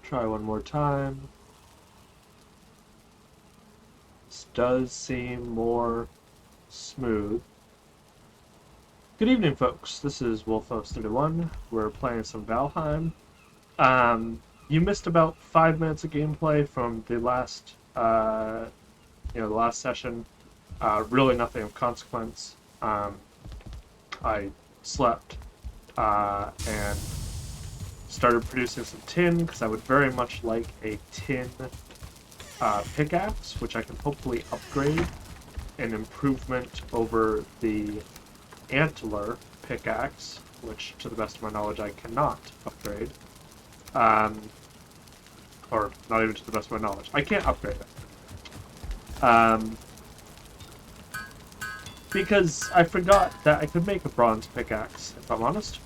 Try one more time. This does seem more smooth. Good evening, folks. This is Wolfos31. We're playing some Valheim. You missed about 5 minutes of gameplay from the last, the last session. Really nothing of consequence. I slept and started producing some tin because I would very much like a tin pickaxe, which I can hopefully upgrade. An improvement over the antler pickaxe, which to the best of my knowledge I cannot upgrade. Or not even to the best of my knowledge. I can't upgrade it. Because I forgot that I could make a bronze pickaxe, if I'm honest.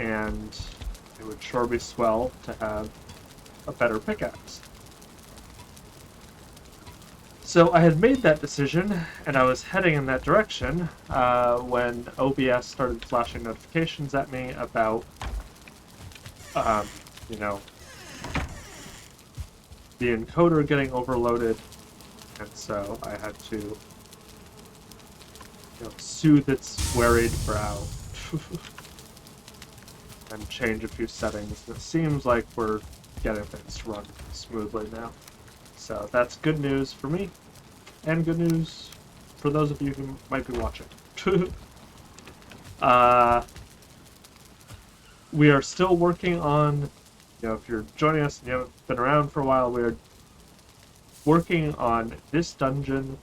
And it would sure be swell to have a better pickaxe. So I had made that decision, and I was heading in that direction when OBS started flashing notifications at me about, the encoder getting overloaded, and so I had to, soothe its worried brow and change a few settings. It seems like we're getting things to run smoothly now. So that's good news for me, and good news for those of you who might be watching. We are still working on, if you're joining us and you haven't been around for a while, we're working on this dungeon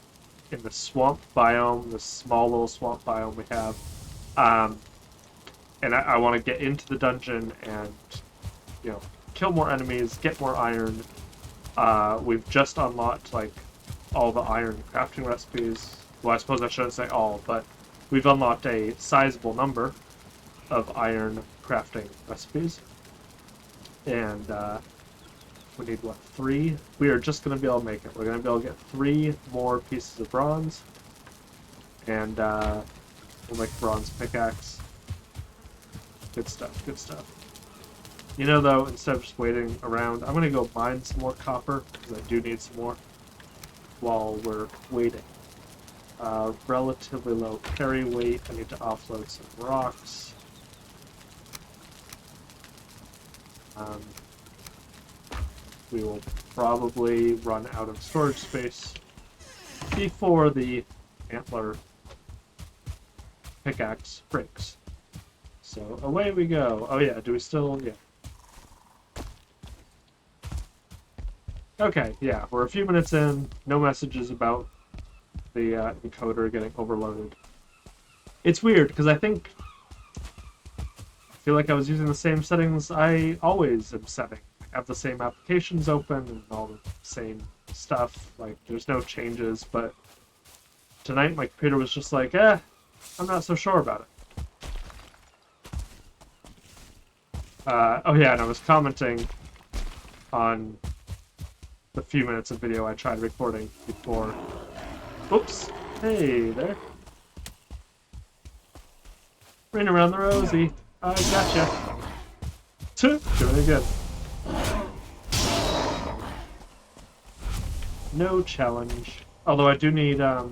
in the swamp biome, the small little swamp biome we have. And I want to get into the dungeon and, kill more enemies, get more iron. We've just unlocked, all the iron crafting recipes. Well, I suppose I shouldn't say all, but we've unlocked a sizable number of iron crafting recipes. And we need, 3? We are just going to be able to make it. We're going to be able to get 3 more pieces of bronze. And we'll make a bronze pickaxe. Good stuff, good stuff. Though, instead of just waiting around, I'm going to go mine some more copper, because I do need some more, while we're waiting. Relatively low carry weight. I need to offload some rocks. We will probably run out of storage space before the antler pickaxe breaks. So away we go. Oh yeah, do we still... yeah. Okay, yeah, we're a few minutes in. No messages about the encoder getting overloaded. It's weird, because I feel like I was using the same settings I always am setting. I have the same applications open and all the same stuff. There's no changes, but tonight my computer was just like, I'm not so sure about it. Oh yeah, and I was commenting on the few minutes of video I tried recording before. Oops. Hey there. Ring around the rosy. I gotcha. Doing it again. No challenge. Although I do need, yeah.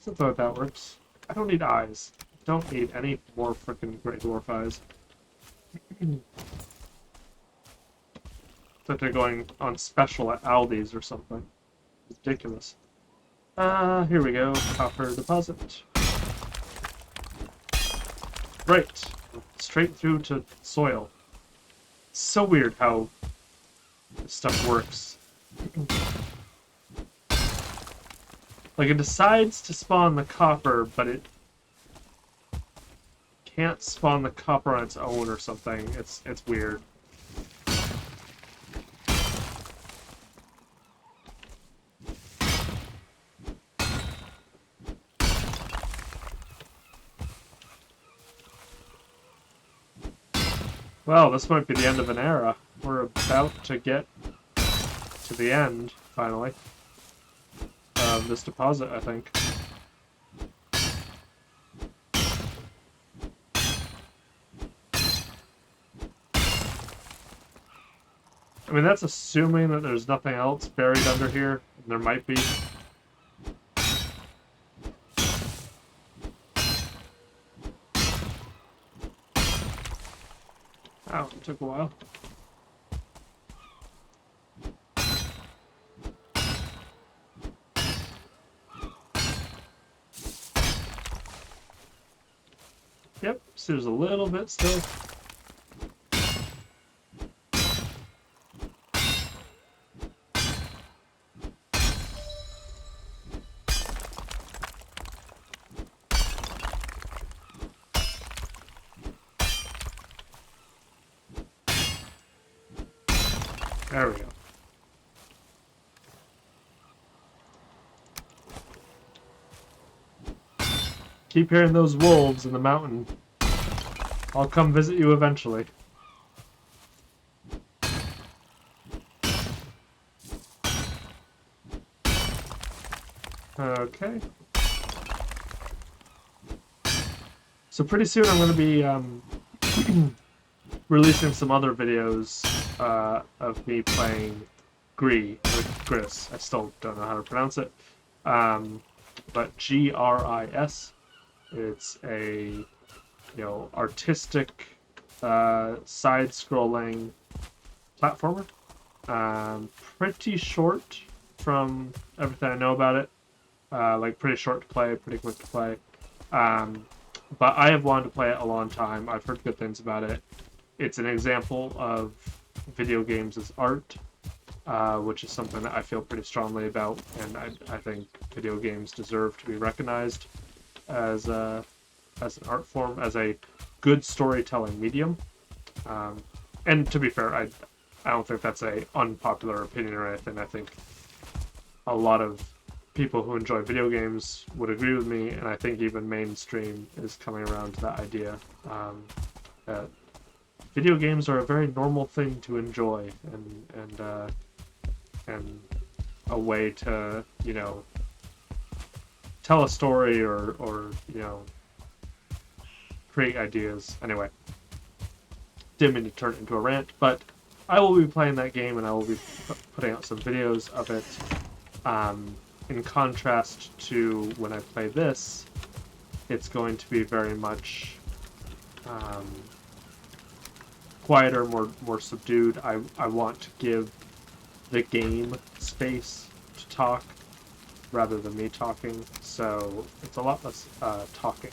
Something like that works. I don't need eyes. I don't need any more freaking Great Dwarf eyes. That they're going on special at Aldi's or something. Ridiculous. Here we go. Copper deposit. Right. Straight through to soil. It's so weird how this stuff works. It decides to spawn the copper, but it can't spawn the copper on its own or something. It's weird. Well, this might be the end of an era. We're about to get to the end, finally. this deposit, I think. I mean, that's assuming that there's nothing else buried under here. There might be. Ow, it took a while. Yep, so there's a little bit still. There we go. Keep hearing those wolves in the mountain. I'll come visit you eventually. Okay. So pretty soon I'm going to be releasing some other videos of me playing Gris. I still don't know how to pronounce it. But Gris. It's a artistic side-scrolling platformer. Pretty short from everything I know about it. Like pretty short to play, pretty quick to play. But I have wanted to play it a long time. I've heard good things about it. It's an example of video games as art, which is something that I feel pretty strongly about, and I think video games deserve to be recognized as an art form, as a good storytelling medium. And to be fair, I don't think that's a unpopular opinion or anything. I think a lot of people who enjoy video games would agree with me, and I think even mainstream is coming around to that idea that video games are a very normal thing to enjoy, and a way to tell a story or create ideas. Anyway, didn't mean to turn it into a rant, but I will be playing that game and I will be putting out some videos of it. In contrast to when I play this, it's going to be very much quieter, more subdued. I want to give the game space to talk rather than me talking, so it's a lot less talking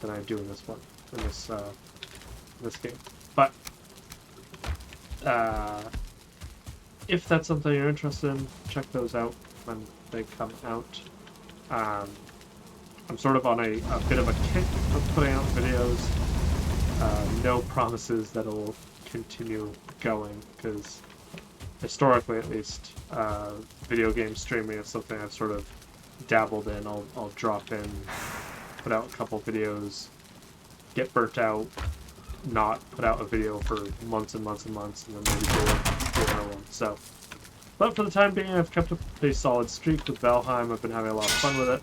than I do in this one, in this game. But if that's something you're interested in, check those out when they come out. I'm sort of on a bit of a kick of putting out videos. No promises that it'll continue going, because historically at least, video game streaming is something I've sort of dabbled in. I'll drop in, put out a couple videos, get burnt out, not put out a video for months and months and months, and then maybe do another one. So, but for the time being, I've kept up a solid streak with Valheim. I've been having a lot of fun with it,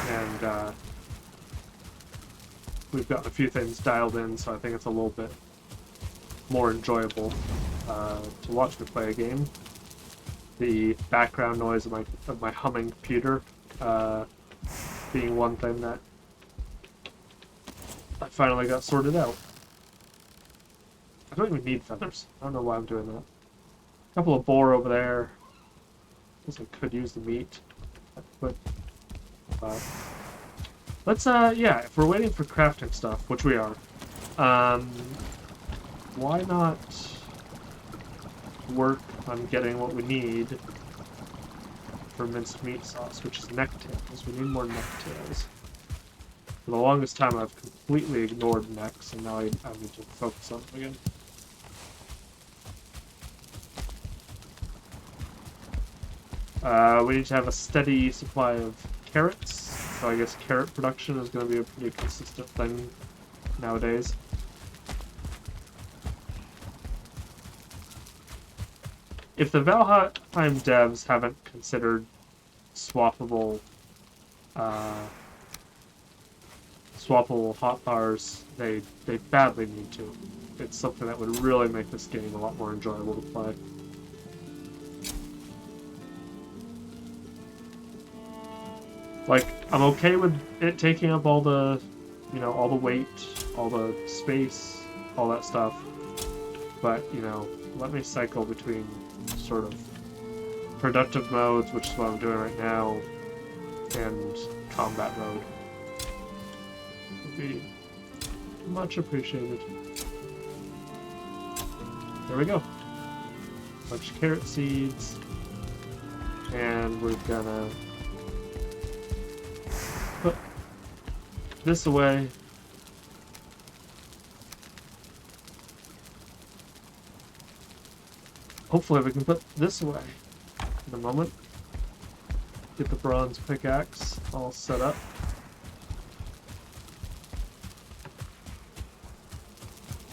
and we've got a few things dialed in, so I think it's a little bit more enjoyable to watch me play a game. The background noise of my humming computer being one thing that I finally got sorted out. I don't even need feathers. I don't know why I'm doing that. A couple of boar over there. I guess I could use the meat. But let's yeah, if we're waiting for crafting stuff, which we are, why not work on getting what we need for minced meat sauce, which is necktails. We need more necktails. For the longest time, I've completely ignored necks, and now I need to focus on them again. We need to have a steady supply of carrots, so I guess carrot production is going to be a pretty consistent thing nowadays. if the Valheim devs haven't considered swappable uh, swappable hotbars, they badly need to. It's something that would really make this game a lot more enjoyable to play. Like, I'm okay with it taking up all the, all the weight, all the space, all that stuff. But, let me cycle between sort of productive modes, which is what I'm doing right now, and combat mode. Would be much appreciated. There we go. Bunch of carrot seeds. And we're gonna put this away. Hopefully we can put this away in a moment. Get the bronze pickaxe all set up.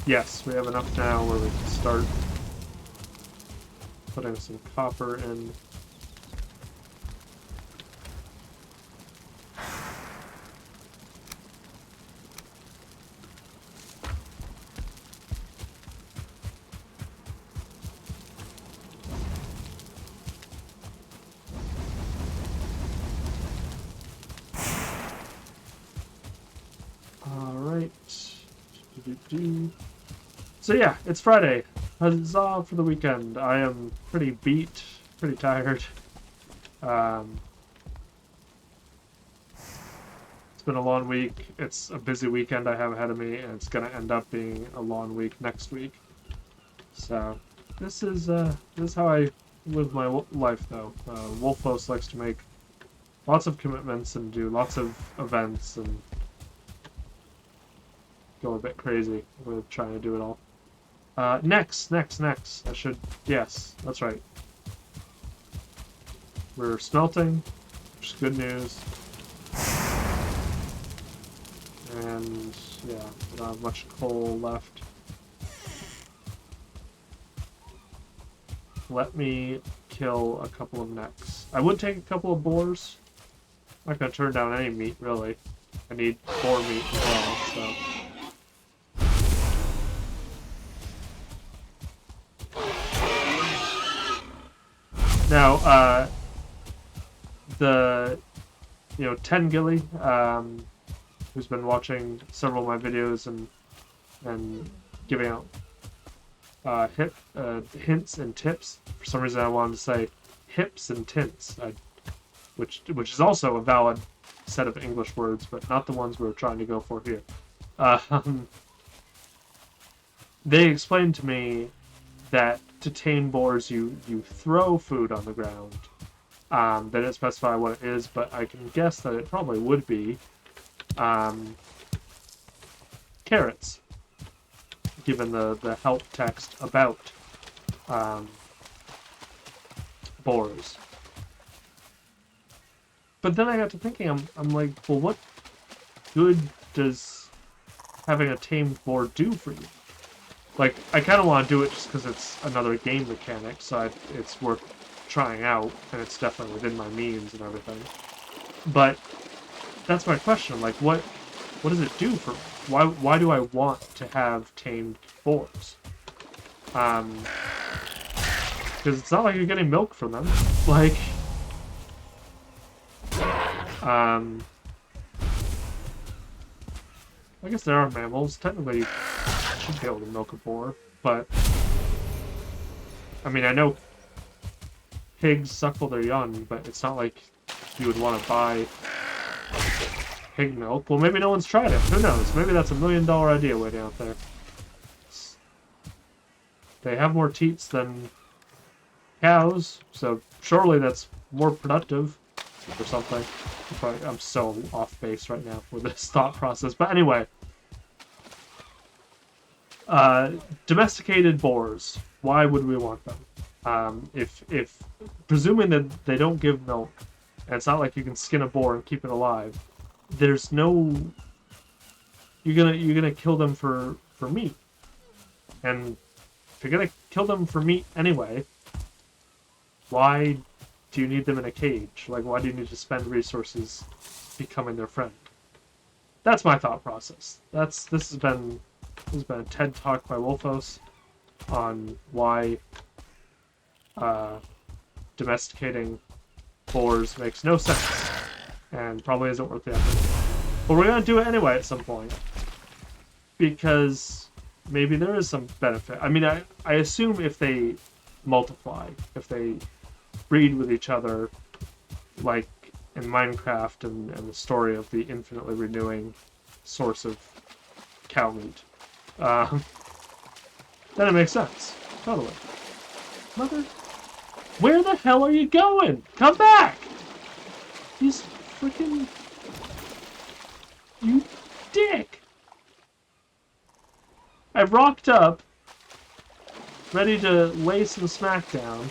Yes, we have enough now where we can start putting some copper in. Alright. So yeah, it's Friday. Huzzah for the weekend. I am pretty beat, pretty tired. It's been a long week. It's a busy weekend I have ahead of me, and it's going to end up being a long week next week. So this is how I live my life, though. Wolfos likes to make lots of commitments and do lots of events and go a bit crazy with trying to do it all. Next. I should... Yes, that's right. We're smelting, which is good news. And, yeah, we don't have much coal left. Let me kill a couple of necks. I would take a couple of boars. I'm not going to turn down any meat, really. I need boar meat as well, so... Now, the, Tengilly, who's been watching several of my videos and giving out hints and tips. For some reason, I wanted to say hips and tints, which is also a valid set of English words, but not the ones we're trying to go for here. They explained to me that to tame boars, you throw food on the ground. They didn't specify what it is, but I can guess that it probably would be carrots, given the help text about boars. But then I got to thinking, I'm like, well, what good does having a tamed boar do for you? Like, I kind of want to do it just because it's another game mechanic, so it's worth trying out, and it's definitely within my means and everything. But that's my question. Like, what does it do for me? Why do I want to have tamed boars? Because it's not like you're getting milk from them. Like, I guess there are mammals. Technically, you should be able to milk a boar, but I mean, I know pigs suckle their young, but it's not like you would want to buy pig milk. Well, maybe no one's tried it. Who knows? Maybe that's $1 million idea waiting out there. They have more teats than cows, so surely that's more productive or something. I'm so off base right now with this thought process. But anyway, domesticated boars. Why would we want them? If presuming that they don't give milk, and it's not like you can skin a boar and keep it alive, there's no. You're gonna kill them for meat, and if you're gonna kill them for meat anyway, Why do you need them in a cage? Like, why do you need to spend resources becoming their friend? That's my thought process. This has been a TED talk by Wolfos on why domesticating boars makes no sense and probably isn't worth the effort. But we're gonna do it anyway at some point because maybe there is some benefit. I mean, I assume if they multiply, if they breed with each other, like in Minecraft and the story of the infinitely renewing source of cow meat, then it makes sense. Totally. Mother, where the hell are you going? Come back! He's freaking... You dick! I rocked up, ready to lay some smack down,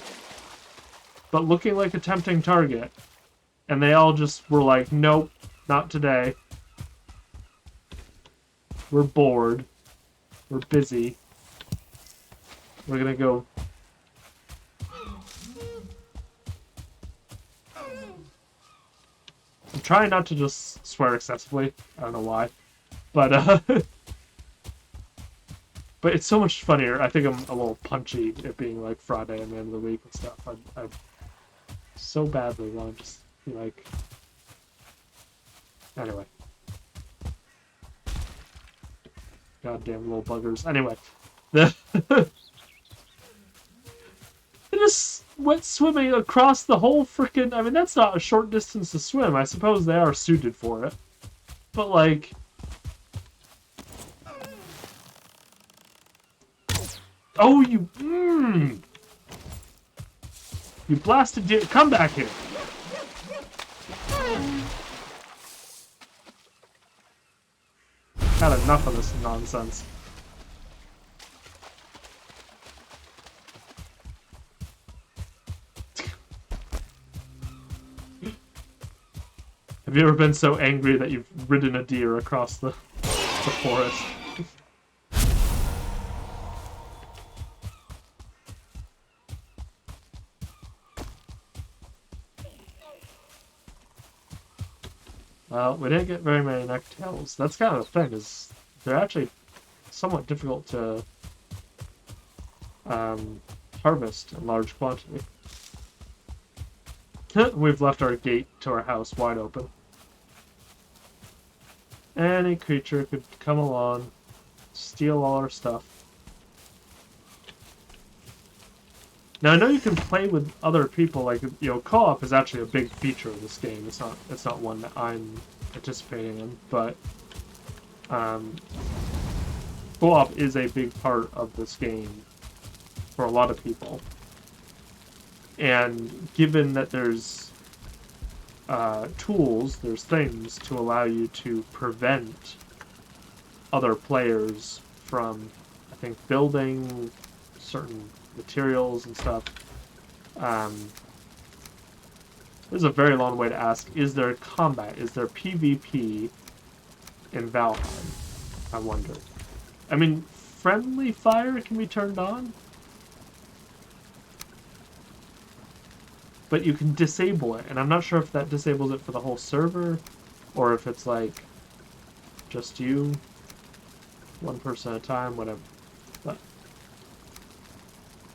but looking like a tempting target. And they all just were like, nope, not today. We're bored. We're busy. We're gonna go... I'm trying not to just swear excessively. I don't know why. But, but it's so much funnier. I think I'm a little punchy, it being like Friday and the end of the week and stuff. I so badly want to just be like... Anyway. Goddamn little buggers. Anyway. They just went swimming across the whole frickin'... I mean, that's not a short distance to swim. I suppose they are suited for it. But, like... Oh, you... You blasted deer... Come back here! Had enough of this nonsense. Have you ever been so angry that you've ridden a deer across the forest? Well, we didn't get very many necktails. That's kind of the thing, is they're actually somewhat difficult to harvest in large quantity. We've left our gate to our house wide open. Any creature could come along, steal all our stuff. Now I know you can play with other people, like, you know, co-op is actually a big feature of this game. It's not one that I'm participating in, but co-op is a big part of this game for a lot of people. And given that there's tools, there's things to allow you to prevent other players from, I think, building certain materials and stuff. This is a very long way to ask, is there combat? Is there PvP in Valheim? I wonder. I mean, friendly fire can be turned on, but you can disable it, and I'm not sure if that disables it for the whole server, or if it's like just you, one person at a time, whatever. But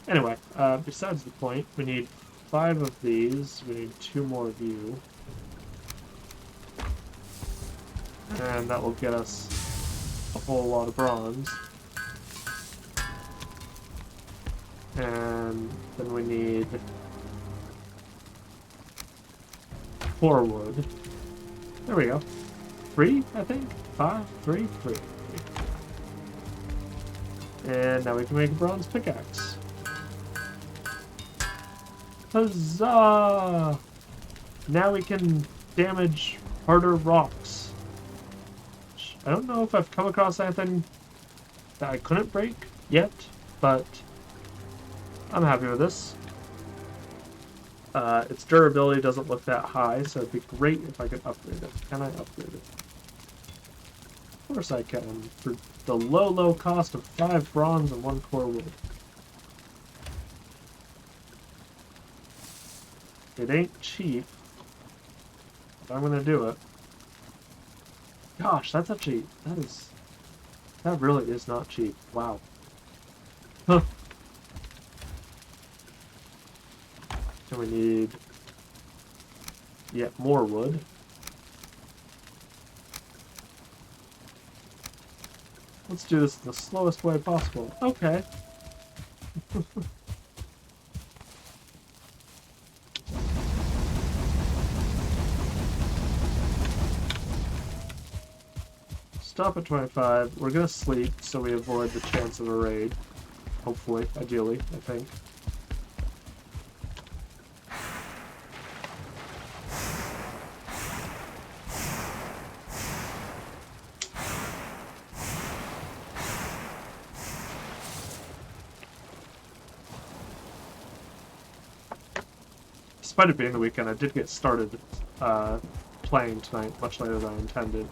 anyway, besides the point, we need 5 of these, we need 2 more of you, and that will get us a whole lot of bronze. And then we need 4 wood. There we go. 3, I think? 5, 3, 3. And now we can make a bronze pickaxe. Huzzah! Now we can damage harder rocks. I don't know if I've come across anything that I couldn't break yet, but I'm happy with this. Its durability doesn't look that high, so it'd be great if I could upgrade it. Can I upgrade it? Of course I can, for the low cost of 5 bronze and 1 core wood. It ain't cheap, but I'm gonna do it. Gosh, that's actually, that really is not cheap. Wow. Huh. So we need yet more wood. Let's do this the slowest way possible. Okay. Stop at 25. We're gonna sleep so we avoid the chance of a raid. Hopefully, ideally, I think. Despite it being the weekend, I did get started playing tonight much later than I intended.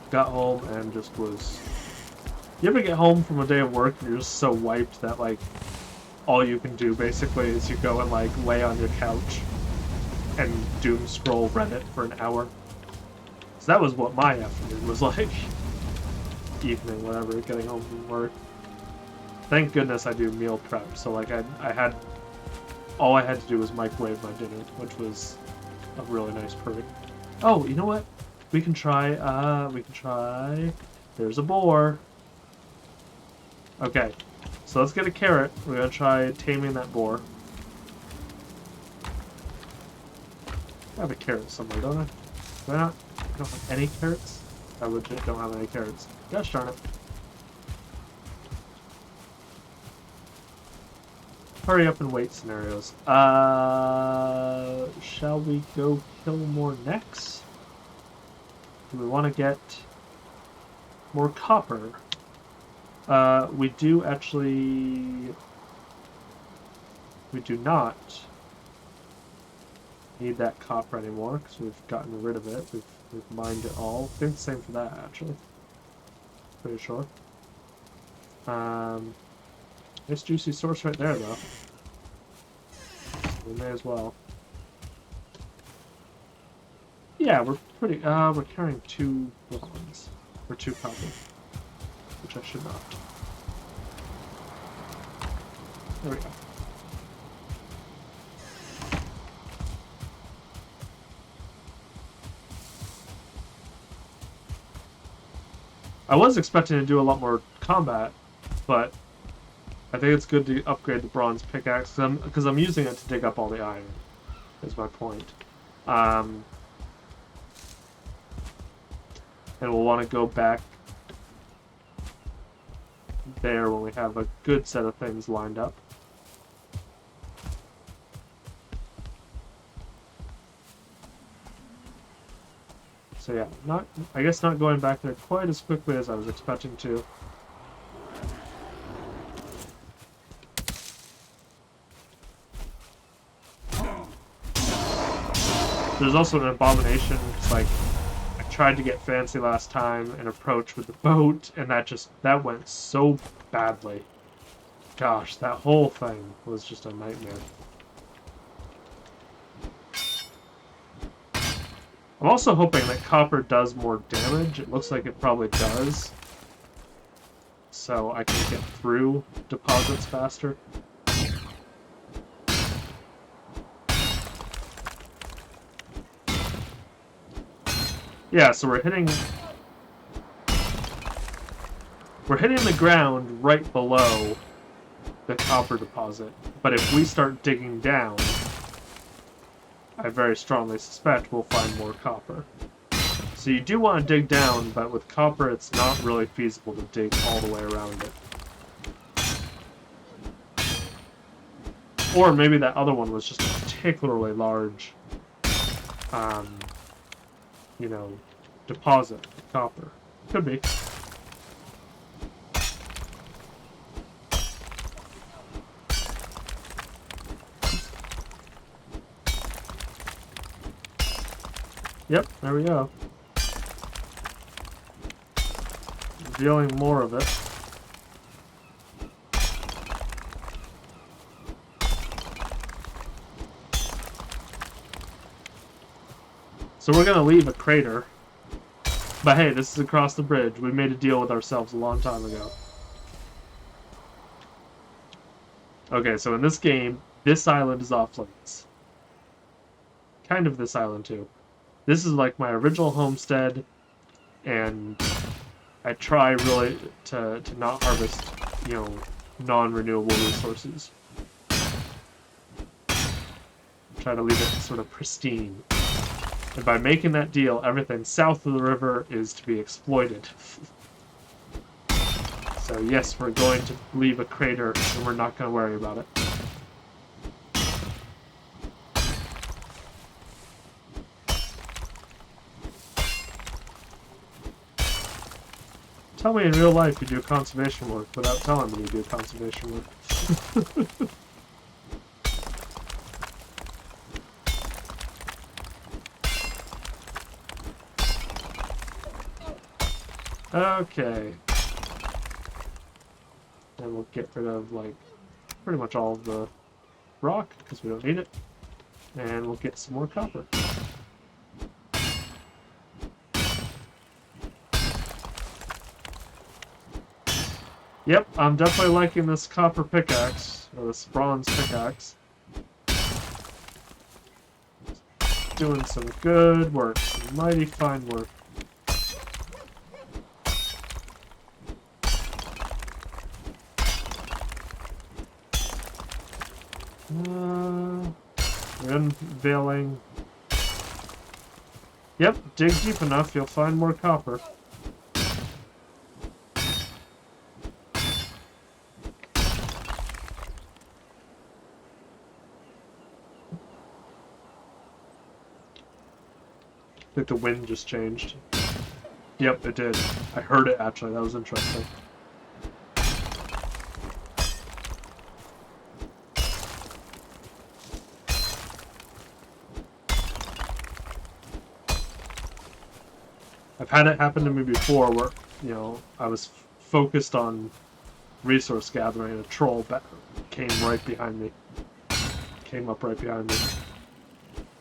Got home and just was... You ever get home from a day of work and you're just so wiped that, like, all you can do, basically, is you go and, like, lay on your couch and doom scroll Reddit for an hour? So that was what my afternoon was like. Evening, whatever, getting home from work. Thank goodness I do meal prep, so, like, I had... All I had to do was microwave my dinner, which was a really nice perk. Oh, you know what? We can try, There's a boar. Okay, so let's get a carrot. We're gonna try taming that boar. I have a carrot somewhere, don't I? Do I not? I don't have any carrots? I legit don't have any carrots. Gosh darn it. Hurry up and wait scenarios. Shall we go kill more necks? Do we want to get more copper? We do actually... We do not need that copper anymore, because we've gotten rid of it. We've mined it all. I think the same for that, actually. Pretty sure. Nice juicy source right there, though. We may as well. Yeah, we're pretty, we're carrying 2 bronze. Or 2 copper. Which I should not. There we go. I was expecting to do a lot more combat, but I think it's good to upgrade the bronze pickaxe, because I'm using it to dig up all the iron, is my point. And we'll want to go back there when we have a good set of things lined up. So yeah, I guess not going back there quite as quickly as I was expecting to. There's also an abomination. It's like, I tried to get fancy last time and approach with the boat, and that went so badly. Gosh, that whole thing was just a nightmare. I'm also hoping that copper does more damage. It looks like it probably does. So I can get through deposits faster. Yeah, so we're hitting the ground right below the copper deposit. But if we start digging down, I very strongly suspect we'll find more copper. So you do want to dig down, but with copper it's not really feasible to dig all the way around it. Or maybe that other one was just a particularly large, you know, deposit of copper. Could be. Yep, there we go. Revealing more of it. So we're gonna leave a crater. But hey, this is across the bridge. We made a deal with ourselves a long time ago. Okay, so in this game, this island is off limits. Kind of this island too. This is like my original homestead, and I try really to not harvest, you know, non-renewable resources. Try to leave it sort of pristine. And by making that deal, everything south of the river is to be exploited. So yes, we're going to leave a crater, and we're not going to worry about it. Tell me in real life you do conservation work without telling me you do conservation work. Okay. And we'll get rid of, like, pretty much all of the rock, because we don't need it. And we'll get some more copper. Yep, I'm definitely liking this copper pickaxe, or this bronze pickaxe. Doing some good work, some mighty fine work. Unveiling. Yep, dig deep enough, you'll find more copper. I think the wind just changed. Yep, it did. I heard it actually, that was interesting. I've had it happen to me before where, you know, I was focused on resource gathering and a troll came right behind me. Came up right behind me.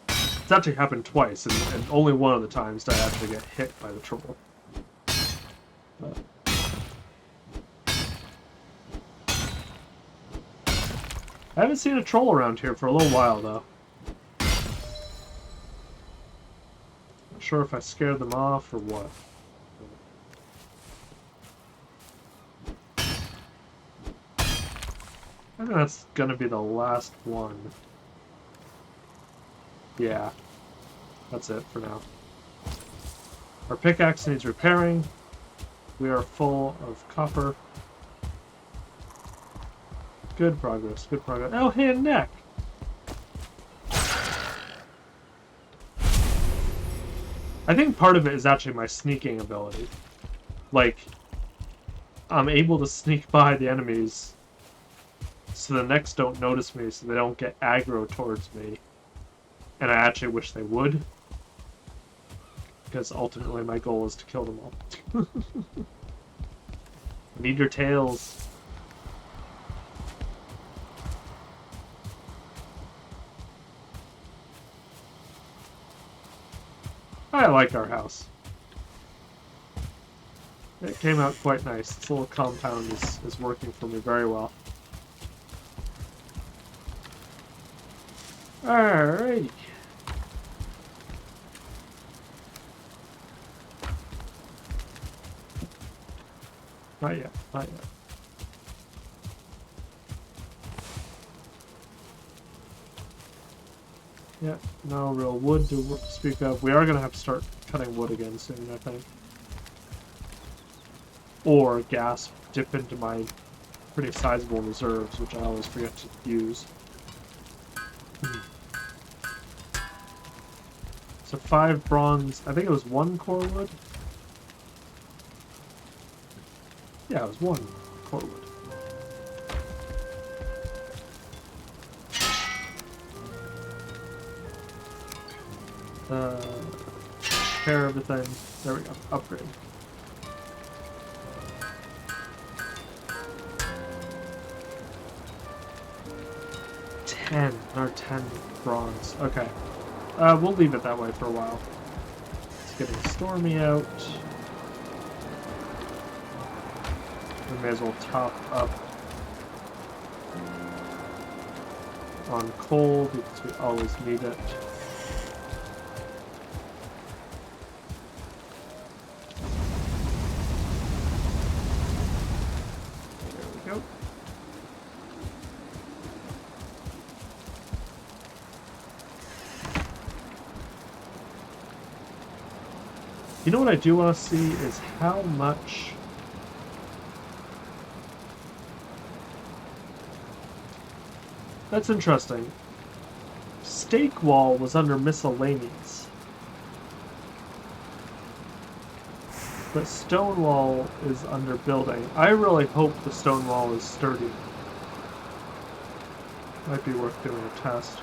It's actually happened twice, and only one of the times did I actually get hit by the troll. But I haven't seen a troll around here for a little while, though. Not sure if I scared them off or what. I think that's gonna be the last one. Yeah, that's it for now. Our pickaxe needs repairing. We are full of copper. Good progress, good progress. Oh, hand neck! I think part of it is actually my sneaking ability. Like, I'm able to sneak by the enemies so the next don't notice me, so they don't get aggro towards me. And I actually wish they would. Because ultimately my goal is to kill them all. I need your tails. I like our house. It came out quite nice. This little compound is working for me very well. Alrighty. Not yet, not yet. Yeah, no real wood to speak of. We are going to have to start cutting wood again soon, I think. Or gas, dip into my pretty sizable reserves, which I always forget to use. So 5 bronze, I think it was 1 core wood? Yeah, it was 1 core wood. Repair everything. There we go. Upgrade. Ten. Or 10 bronze. Okay. We'll leave it that way for a while. getting stormy out. We may as well top up on coal because we always need it. There we go. You know what I do want to see is how much that's interesting. Stake wall was under miscellaneous, but stone wall is under building. I really hope the stone wall is sturdy. Might be worth doing a test.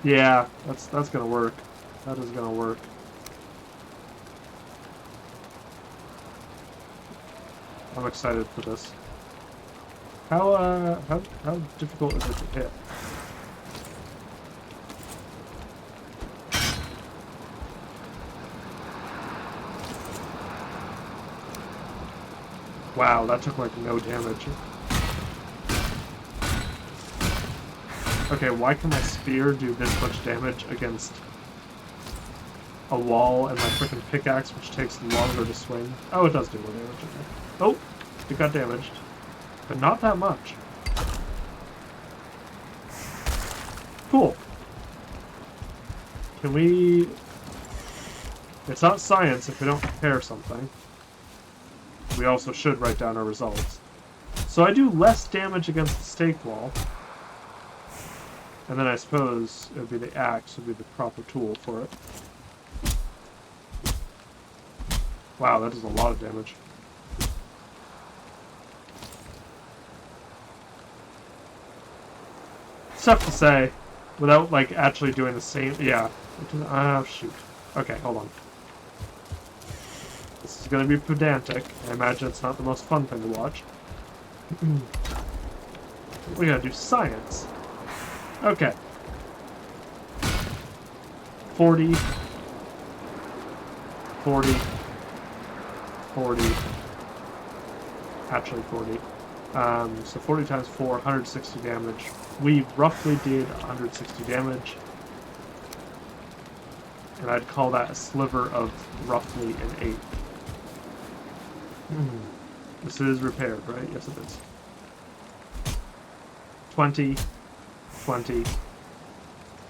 Yeah, that's gonna work. That is gonna work. I'm excited for this. How difficult is it to hit? Wow, that took like no damage. Okay, why can my spear do this much damage against a wall and my freaking pickaxe, which takes longer to swing? Oh, it does do more damage. Okay. Oh, it got damaged. But not that much. Cool. Can we... It's not science if we don't compare something. We also should write down our results. So I do less damage against the stake wall. And then I suppose it would be the axe would be the proper tool for it. Wow, that does a lot of damage. It's tough to say without like actually doing the same. Yeah. Oh shoot. Okay, hold on. This is going to be pedantic. I imagine it's not the most fun thing to watch. We gotta do science. Okay. 40. 40. 40. Actually 40. So 40 times 4, 160 damage. We roughly did 160 damage. And I'd call that a sliver of roughly an 8. This is repaired, right? Yes, it is. 20. 20.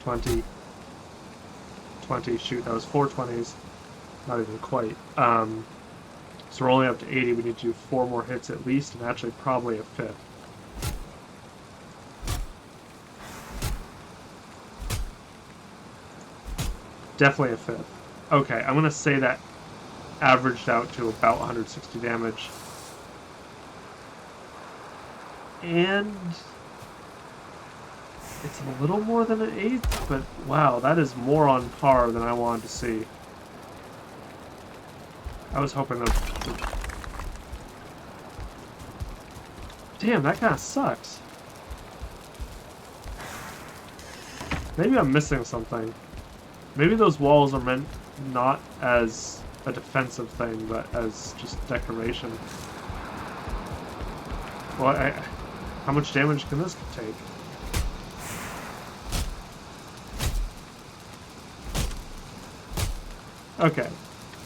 20. 20. Shoot, that was 4 20s. Not even quite. So we're only up to 80. We need to do 4 more hits at least, and actually probably a 5th. Definitely a 5th. Okay, I'm going to say that averaged out to about 160 damage. And it's a little more than an 8th, but wow, that is more on par than I wanted to see. I was hoping that... Damn, that kind of sucks. Maybe I'm missing something. Maybe those walls are meant not as a defensive thing, but as just decoration. Well, how much damage can this take? Okay.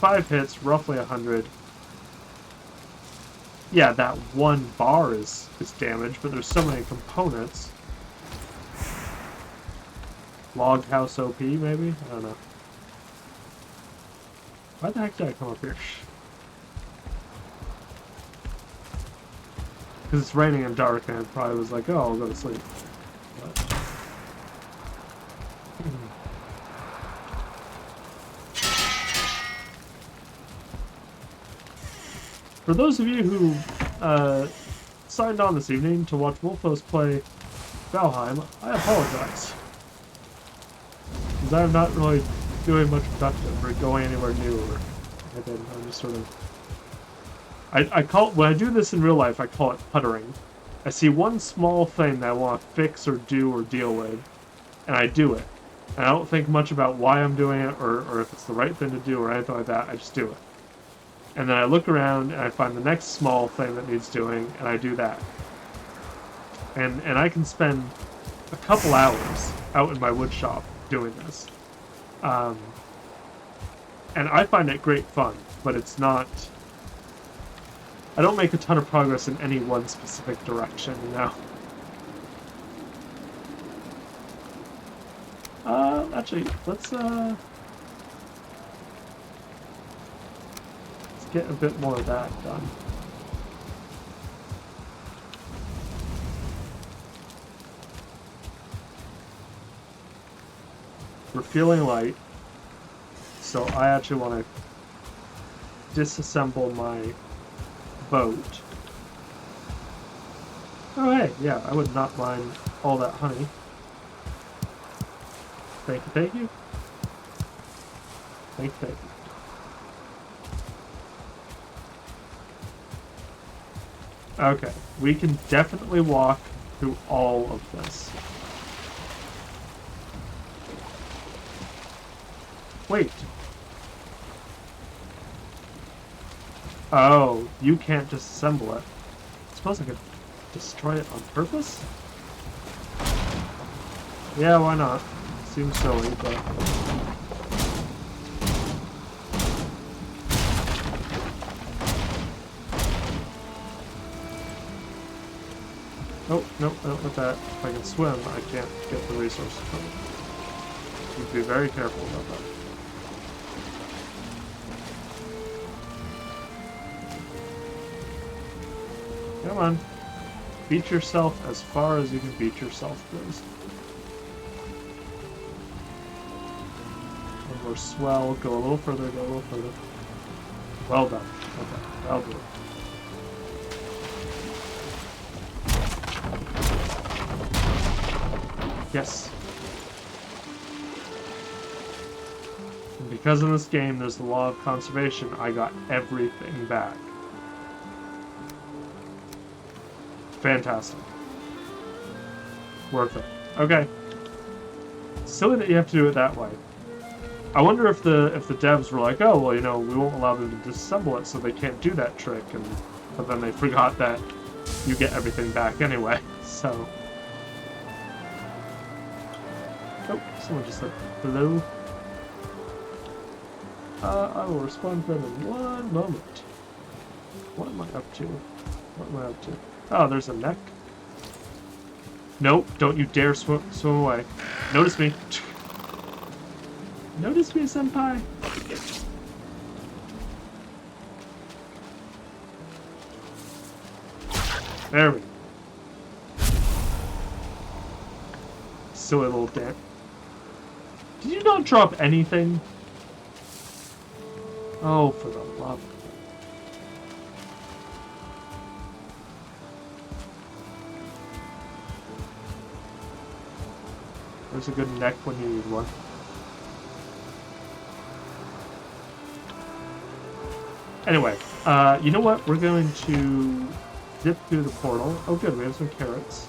5 hits, roughly 100. Yeah, that one bar is damaged, but there's so many components. Log house OP, maybe? I don't know. Why the heck did I come up here? Because it's raining and dark, and I probably was like, oh, I'll go to sleep. But... For those of you who signed on this evening to watch Wolfos play Valheim, I apologize. Because I'm not really doing much productive or going anywhere new or anything. I'm just sort of... I call... When I do this in real life, I call it puttering. I see one small thing that I want to fix or do or deal with, and I do it. And I don't think much about why I'm doing it or if it's the right thing to do or anything like that. I just do it. And then I look around and I find the next small thing that needs doing, and I do that. And I can spend a couple hours out in my wood shop doing this. And I find it great fun, but it's not... I don't make a ton of progress in any one specific direction, you know? Actually, let's get a bit more of that done. We're feeling light, so I actually want to disassemble my boat. Oh hey, yeah, I would not mind all that honey. Thank you, thank you. Thank you, thank you. Okay, we can definitely walk through all of this. Wait. Oh, you can't disassemble it. I suppose I could destroy it on purpose? Yeah, why not? Seems silly, but... Oh, nope, I don't want that. If I can swim, I can't get the resources from it. You'd be very careful about that. Come on. Beat yourself as far as you can beat yourself, please. One more swell. Go a little further, go a little further. Well done. Okay, that'll do it. Yes. And because in this game there's the law of conservation, I got everything back. Fantastic. Worth it. Okay. Silly that you have to do it that way. I wonder if the devs were like, oh, well, you know, we won't allow them to disassemble it, so they can't do that trick, but then they forgot that you get everything back anyway, so... Oh, someone just said hello. I will respond to them in one moment. What am I up to? What am I up to? Oh, there's a neck. Nope, don't you dare swim away. Notice me. Notice me, senpai. There we go. Silly little dent. Did you not drop anything? Oh, for the love of it. There's a good neck when you need one. Anyway, you know what? We're going to zip through the portal. Oh good, we have some carrots.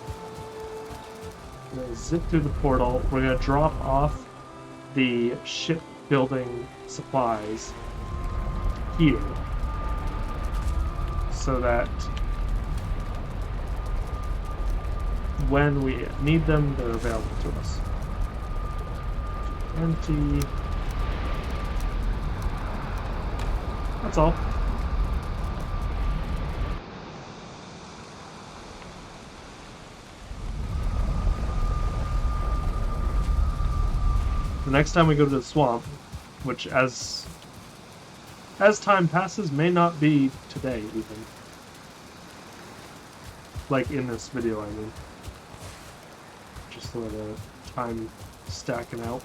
We're going to zip through the portal. We're going to drop off the shipbuilding supplies here. So that when we need them, they're available to us. Empty. That's all. The next time we go to the swamp, which as time passes may not be today even. Like in this video, I mean. Just a little time stacking out.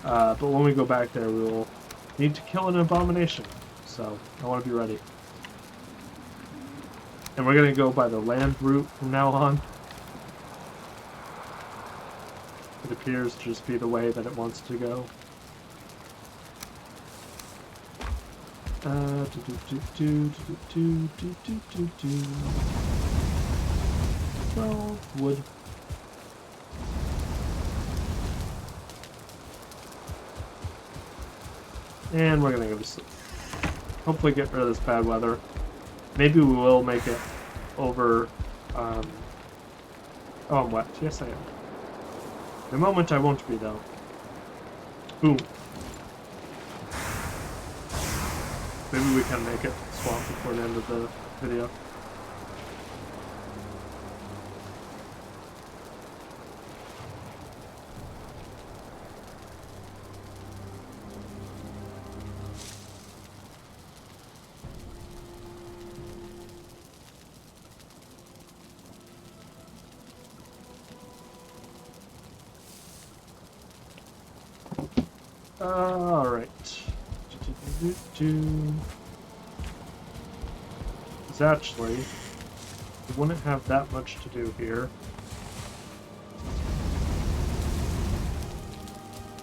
But when we go back there, we will need to kill an abomination. So, I want to be ready. And we're going to go by the land route from now on. It appears to just be the way that it wants to go. 12 wood. And we're gonna go to sleep. Hopefully get rid of this bad weather. Maybe we will make it over... Oh, I'm wet. Yes, I am. In a moment, I won't be, though. Boom. Maybe we can make it swamp before the end of the video. Alright. Because actually, we wouldn't have that much to do here.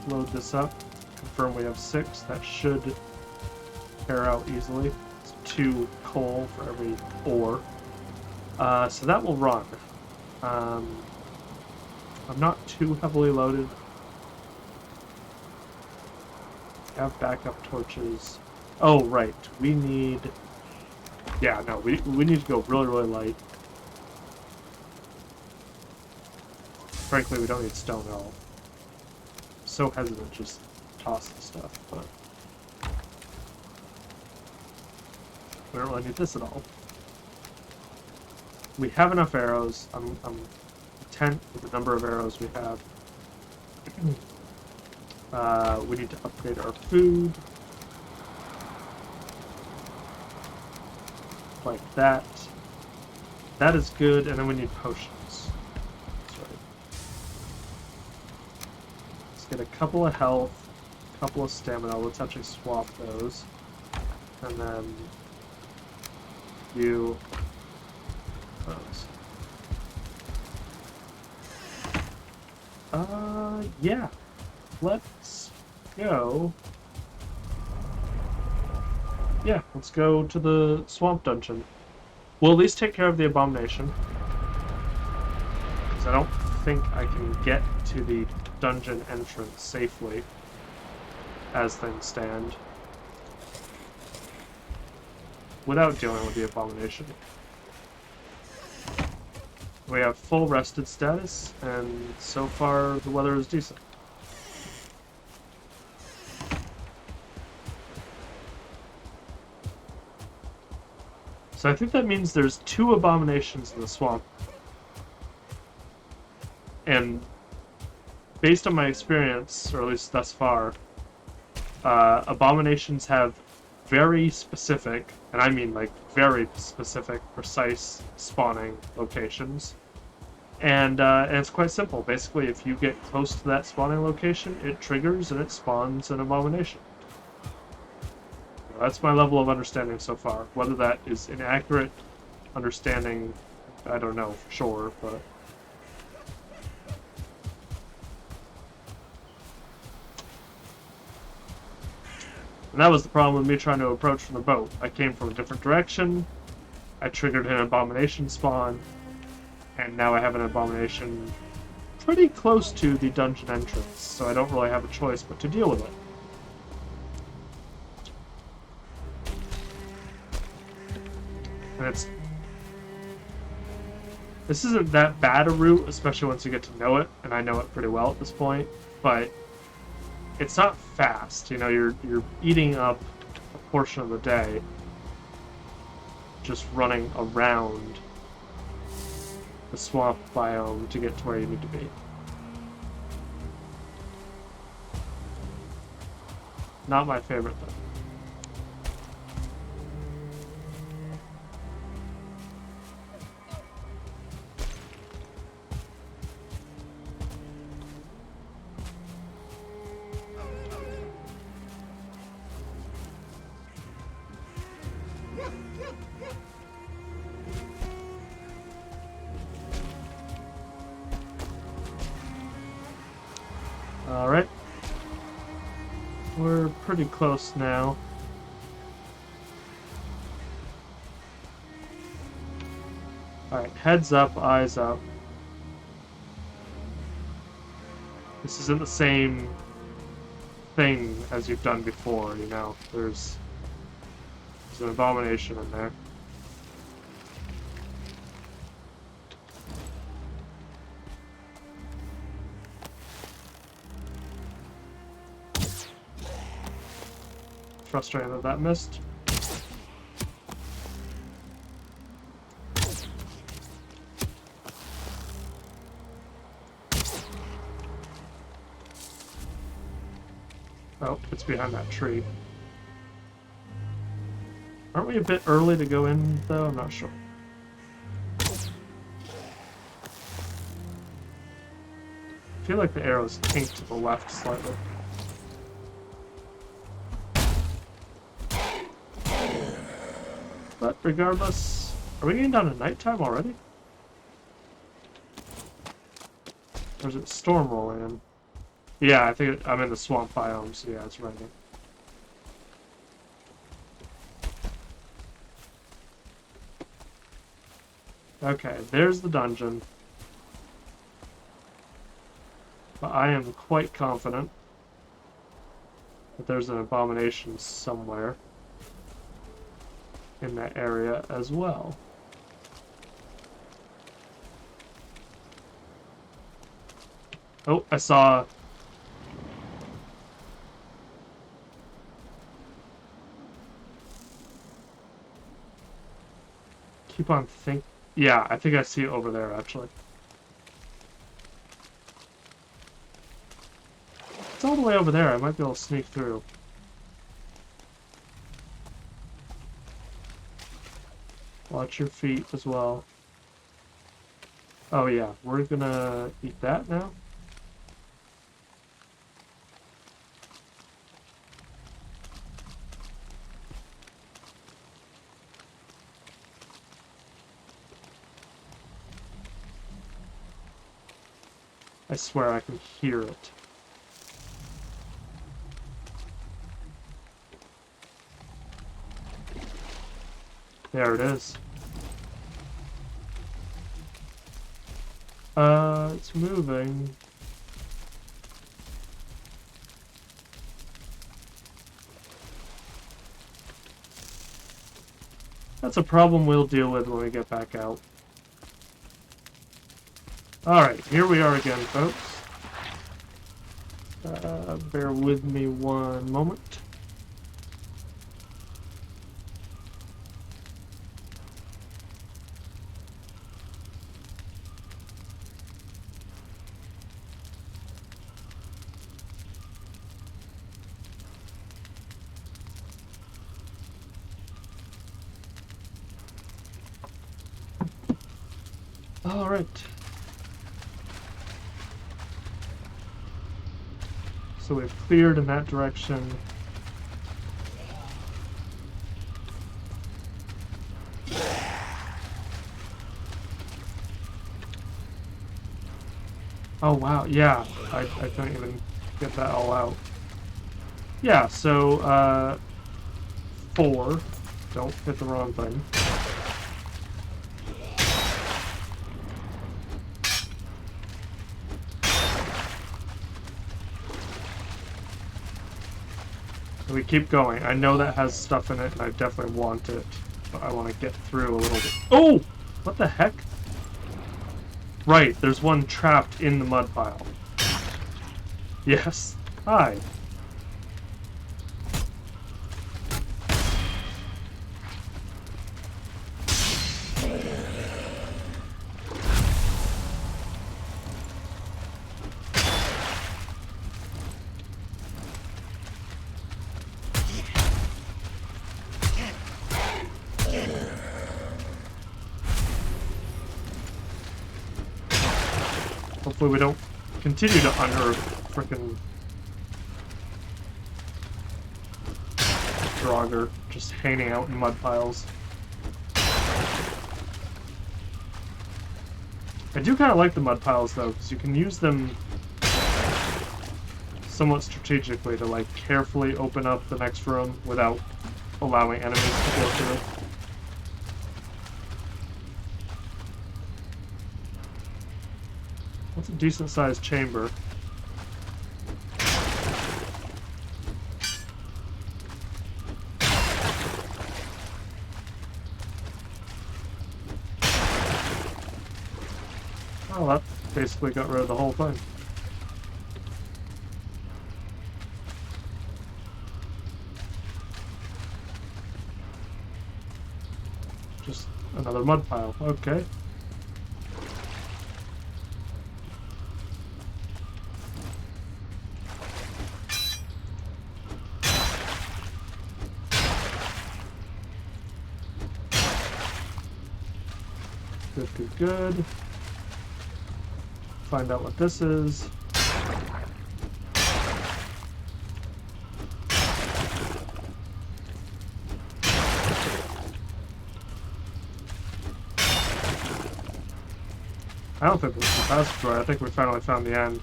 Load this up. Confirm we have 6. That should pair out easily. It's 2 coal for every ore. So that will run. I'm not too heavily loaded. Have backup torches. Oh, right. We need... Yeah, no, we need to go really, really light. Frankly, we don't need stone at all. I'm so hesitant just tossing stuff, but... we don't really need this at all. We have enough arrows. I'm content with the number of arrows we have. We need to upgrade our food. Like that. That is good, and then we need potions. That's right. Let's get a couple of health, a couple of stamina. Let's actually swap those. And then you those. Yeah. Let's go. Yeah, let's go to the swamp dungeon. We'll at least take care of the abomination. Because I don't think I can get to the dungeon entrance safely as things stand without dealing with the abomination. We have full rested status, and so far the weather is decent. So I think that means there's 2 abominations in the swamp. And based on my experience, or at least thus far, abominations have very specific, and I mean like very specific, precise spawning locations. And it's quite simple. Basically, if you get close to that spawning location, it triggers and it spawns an abomination. That's my level of understanding so far. Whether that is an accurate understanding, I don't know for sure, but... And that was the problem with me trying to approach from the boat. I came from a different direction, I triggered an abomination spawn, and now I have an abomination pretty close to the dungeon entrance, so I don't really have a choice but to deal with it. And this isn't that bad a route, especially once you get to know it, and I know it pretty well at this point, but it's not fast. You know, you're eating up a portion of the day just running around the swamp biome to get to where you need to be. Not my favorite, though. Alright. We're pretty close now. Alright, heads up, eyes up. This isn't the same thing as you've done before, you know. There's an abomination in there. Frustrating that that missed. Oh, it's behind that tree. Aren't we a bit early to go in, though? I'm not sure. I feel like the arrows kink to the left slightly. But regardless, are we getting down to nighttime already? Or is it storm rolling in? Yeah, I think I'm in the swamp biome, so yeah, it's raining. Okay, there's the dungeon. But I am quite confident that there's an abomination somewhere in that area as well. Oh, I saw... Keep on think... Yeah, I think I see it over there, actually. It's all the way over there. I might be able to sneak through. Watch your feet as well. Oh yeah, we're gonna eat that now. I swear I can hear it. There it is. It's moving. That's a problem we'll deal with when we get back out. Alright, here we are again, folks. Bear with me one moment. Alright. So we've cleared in that direction. Oh wow, yeah, I couldn't even get that all out. Yeah, so, 4. Don't hit the wrong thing. We keep going. I know that has stuff in it, and I definitely want it, but I want to get through a little bit. Oh! What the heck? Right, there's one trapped in the mud pile. Yes. Hi. Hopefully we don't continue to unearth frickin' Draugr just hanging out in mud piles. I do kind of like the mud piles though, because you can use them somewhat strategically to like carefully open up the next room without allowing enemies to go through. decent sized chamber. Oh, that basically got rid of the whole thing. Just another mud pile. Okay. Good, good, good. Find out what this is. I don't think this is the passageway. I think we finally found the end.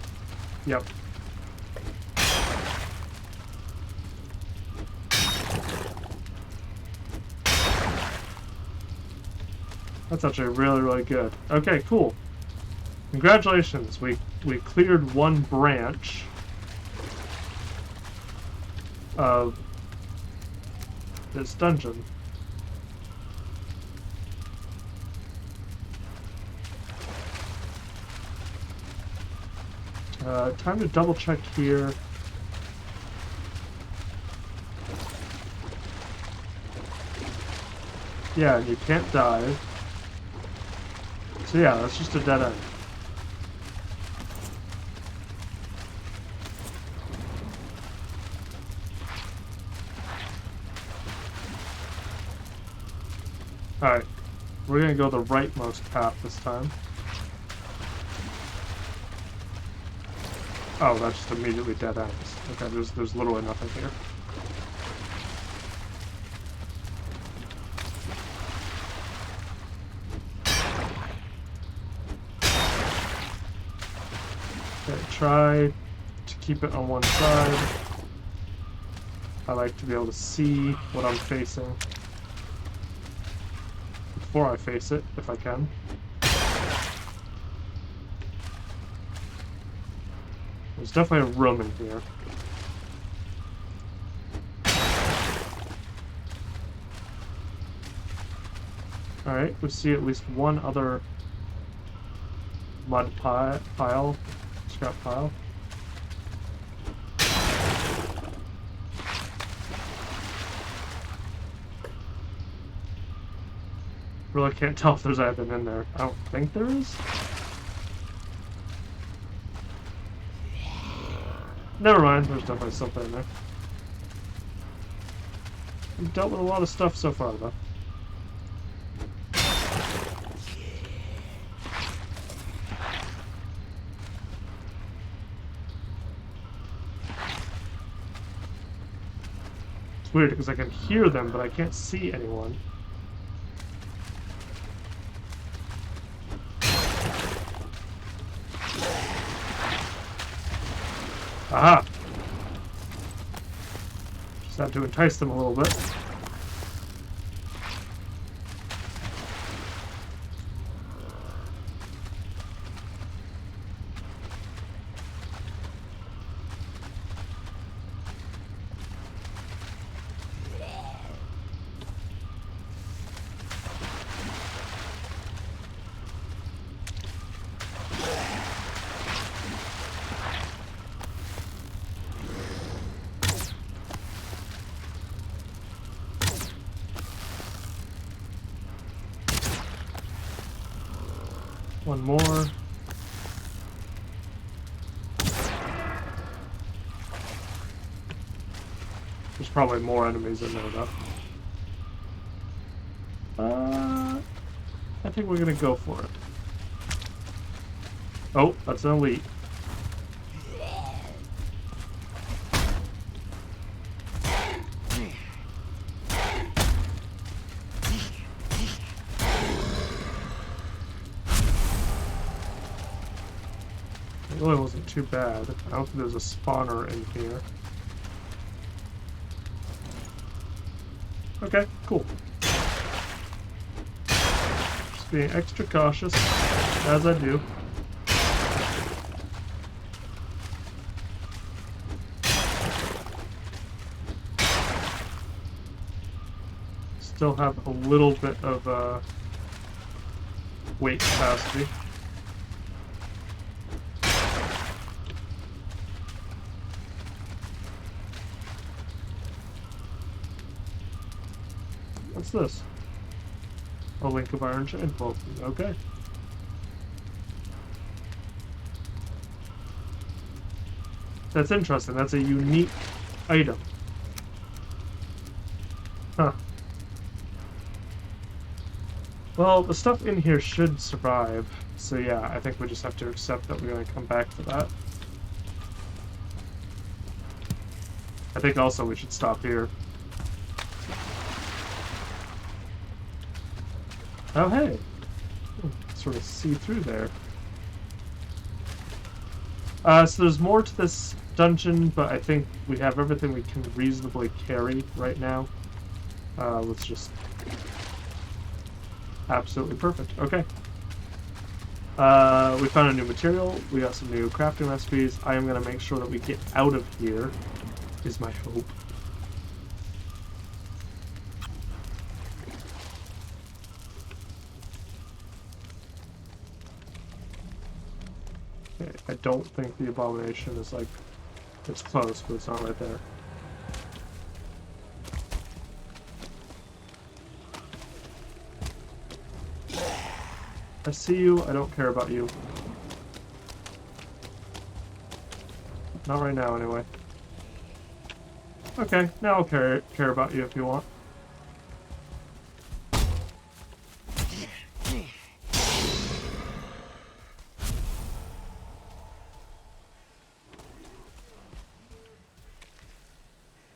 Yep. That's actually really, really good. Okay, cool. Congratulations. We cleared one branch of this dungeon. Time to double check here. Yeah, and you can't dive. So yeah, that's just a dead end. Alright, we're gonna go the rightmost path this time. Oh, that's just immediately dead ends. Okay, there's literally nothing here. Okay, try to keep it on one side. I like to be able to see what I'm facing before I face it, if I can. There's definitely a room in here. Alright, we see at least one other mud pile, scrap pile. Really can't tell if there's anything in there. I don't think there is. Never mind, there's definitely something in there. We've dealt with a lot of stuff so far, though. It's weird because I can hear them, but I can't see anyone. Aha! Just had to entice them a little bit. One more. There's probably more enemies in there, though. I think we're gonna go for it. Oh, that's an elite. It really wasn't too bad. I don't think there's a spawner in here. Okay, cool. Just being extra cautious, as I do. still have a little bit of weight capacity. What's this? A link of iron chain. Well, okay. That's interesting. That's a unique item. Huh. Well, the stuff in here should survive. So yeah, I think we just have to accept that we're going to come back to that. I think also we should stop here. Oh, hey. Sort of see through there. So there's more to this dungeon, but I think we have everything we can reasonably carry right now. Let's just... Absolutely perfect. Okay. We found a new material. We got some new crafting recipes. I am going to make sure that we get out of here, is my hope. Okay, I don't think the abomination is like... It's close, but it's not right there. I see you. I don't care about you. Not right now, anyway. Okay, now I'll care about you if you want.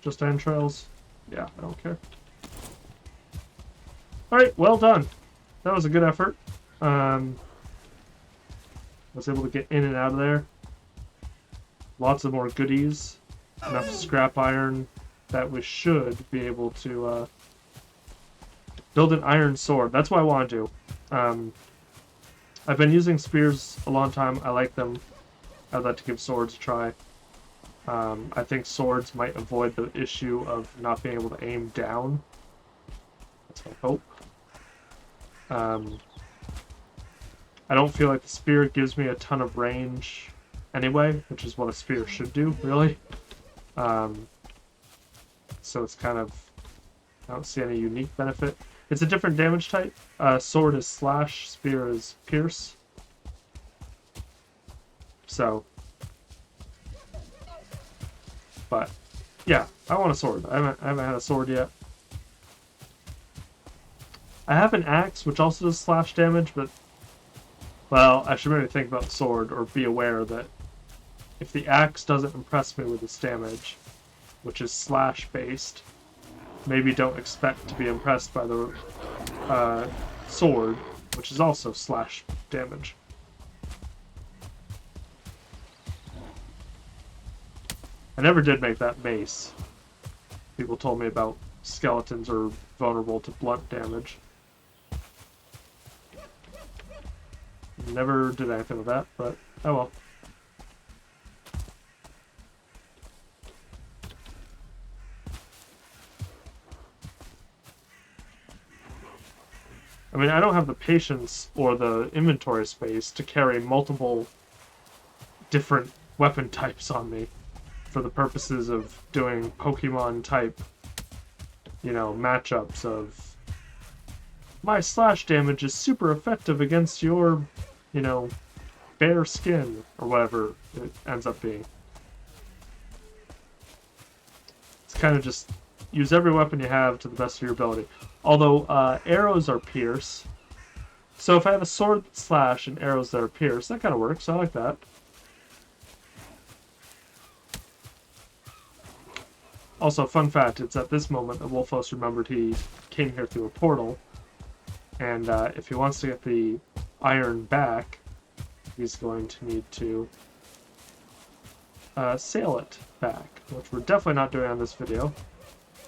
Just entrails? Yeah, I don't care. Alright, well done. That was a good effort. I was able to get in and out of there. Lots of more goodies. Enough scrap iron that we should be able to build an iron sword. That's what I want to do. I've been using spears a long time. I like them. I'd like to give swords a try. I think swords might avoid the issue of not being able to aim down. That's my hope. I don't feel like the spear gives me a ton of range anyway, which is what a spear should do, really. So it's kind of... I don't see any unique benefit. It's a different damage type. Sword is slash, spear is pierce. So... But, yeah, I want a sword. I haven't had a sword yet. I have an axe, which also does slash damage, but... Well, I should maybe think about the sword, or be aware that if the axe doesn't impress me with its damage, which is slash-based, maybe don't expect to be impressed by the sword, which is also slash damage. I never did make that mace. People told me about skeletons are vulnerable to blunt damage. Never did anything with that, but oh well. I mean, I don't have the patience or the inventory space to carry multiple different weapon types on me for the purposes of doing Pokemon type, matchups of my slash damage is super effective against your, bare skin, or whatever it ends up being. It's kind of just use every weapon you have to the best of your ability. Although arrows are pierce, so if I have a sword that's slash and arrows that are pierce, that kind of works. I like that. Also, fun fact, it's at this moment that Wolfos remembered he came here through a portal, and if he wants to get the iron back, he's going to need to sail it back, which we're definitely not doing on this video.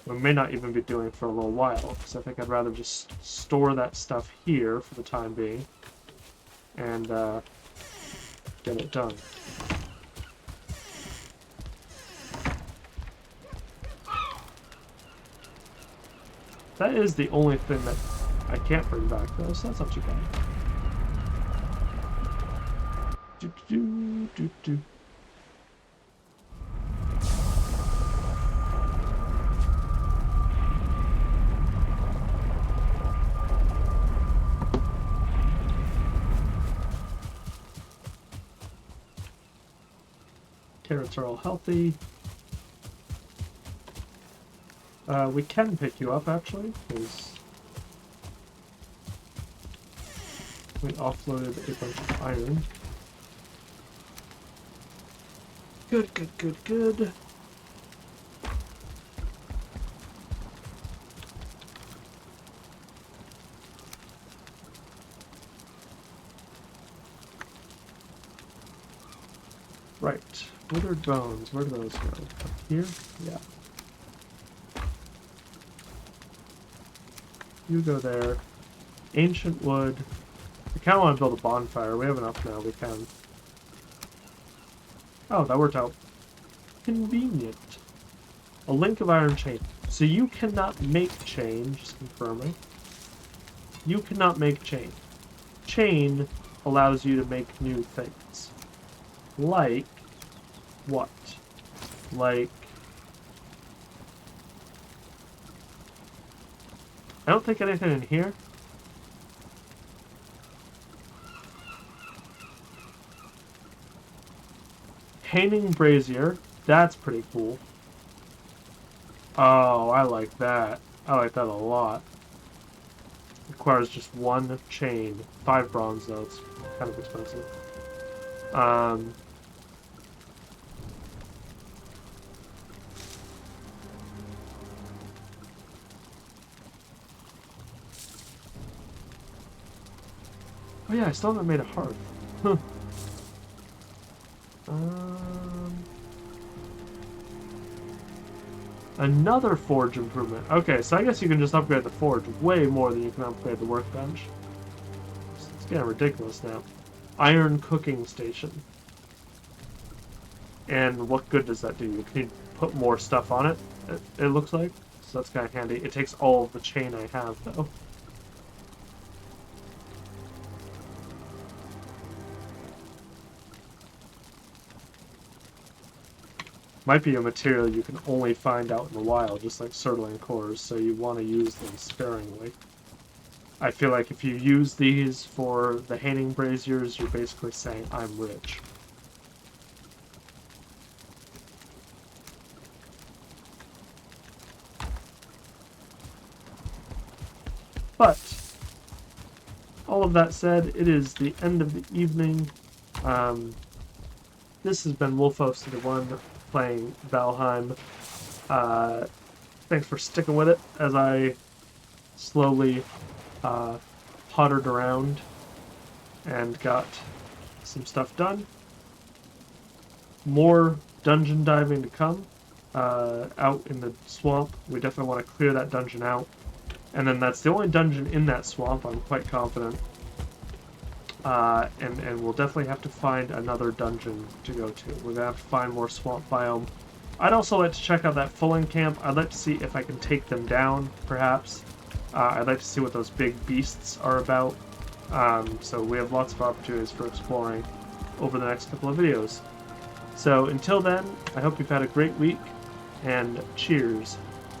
We may not even be doing for a little while, because I think I'd rather just store that stuff here for the time being, and get it done. That is the only thing that I can't bring back, though, so that's not too bad. Do, do, do, do. Carrots are all healthy. We can pick you up, actually, because we offloaded a bunch of iron. Good, good, good, good. Right. Withered bones. Where do those go? Up here? Yeah. You go there. Ancient wood. I kind of want to build a bonfire. We have enough now. We can. Oh, that worked out. Convenient. A link of iron chain. So you cannot make chain, just confirming. You cannot make chain. Chain allows you to make new things. Like what? Like... I don't think anything in here. Hanging brazier. That's pretty cool. Oh, I like that. I like that a lot. Requires just one chain. 5 bronze, though. It's kind of expensive. Oh yeah, I still haven't made a hearth. Another forge improvement. Okay, so I guess you can just upgrade the forge way more than you can upgrade the workbench. It's getting ridiculous now. Iron cooking station. And what good does that do? You can put more stuff on it, it looks like. So that's kind of handy. It takes all of the chain I have, though. Might be a material you can only find out in the wild, just like sirloin cores, so you want to use them sparingly. I feel like if you use these for the hanging braziers, you're basically saying, I'm rich. But, all of that said, it is the end of the evening. This has been Wolfo61 playing Valheim. Thanks for sticking with it as I slowly pottered around and got some stuff done. More dungeon diving to come out in the swamp. We definitely want to clear that dungeon out. And then that's the only dungeon in that swamp, I'm quite confident. And we'll definitely have to find another dungeon to go to. We're going to have to find more swamp biome. I'd also like to check out that Fulling camp. I'd like to see if I can take them down, perhaps. I'd like to see what those big beasts are about. So we have lots of opportunities for exploring over the next couple of videos. So until then, I hope you've had a great week, and cheers.